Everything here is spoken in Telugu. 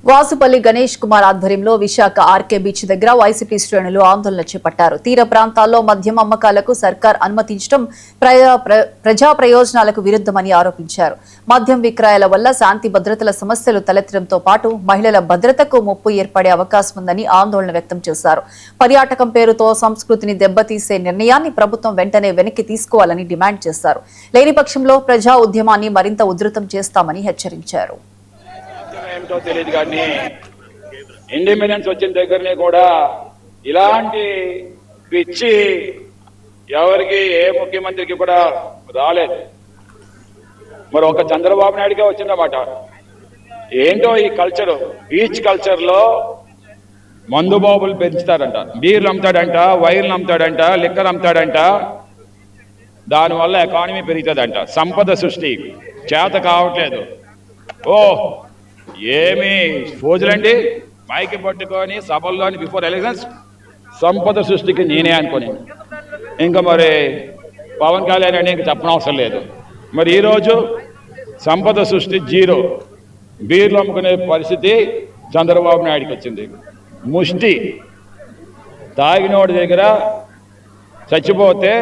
వాసుపల్లి గణేష్ కుమార్ ఆధ్వర్యంలో విశాఖ ఆర్కే బీచ్ దగ్గర వైసీపీ శ్రేణులు ఆందోళన చేపట్టారు. తీర ప్రాంతాల్లో మద్యం అమ్మకాలకు సర్కార్ అనుమతించడం ప్రజా ప్రయోజనాలకు విరుద్ధమని ఆరోపించారు. మద్యం విక్రయాల వల్ల శాంతి భద్రతల సమస్యలు తలెత్తడంతో పాటు మహిళల భద్రతకు ముప్పు ఏర్పడే అవకాశం ఉందని ఆందోళన వ్యక్తం చేశారు. పర్యాటకం పేరుతో సంస్కృతిని దెబ్బతీసే నిర్ణయాన్ని ప్రభుత్వం వెంటనే వెనక్కి తీసుకోవాలని డిమాండ్ చేశారు. లేని పక్షంలో ప్రజా ఉద్యమాన్ని మరింత ఉధృతం చేస్తామని హెచ్చరించారు. ఏమిటో తెలియదు కానీ ఇండిపెండెన్స్ వచ్చిన దగ్గరనే కూడా ఇలాంటి పిచ్చి ఎవరికి ఏ ముఖ్యమంత్రికి కూడా రాలేదు. మరి ఒక చంద్రబాబు నాయుడుగా వచ్చిందన్నమాట. ఏంటో ఈ కల్చర్, బీచ్ కల్చర్ లో మందు బాబులు పెంచుతారంట, బీర్లు అమ్ముతాడంట, వైర్లు అమ్ముతాడంట, లిక్కర్ అమ్ముతాడంట. దానివల్ల ఎకానమీ పెరుగుతుందంట. సంపద సృష్టి చేత కావట్లేదు. ఏమి ఫోజులండి, మైకి పట్టుకొని సభల్లోని బిఫోర్ ఎలక్షన్స్ సంపద సృష్టికి నేనే అనుకోని ఇంకా మరి పవన్ కళ్యాణ్ అని ఇంకా చెప్పనవసరం లేదు. మరి ఈరోజు సంపద సృష్టి జీరో, బీర్లు అమ్ముకునే పరిస్థితి చంద్రబాబు నాయుడికి వచ్చింది. ముష్టి తాగినోడి దగ్గర చచ్చిపోతే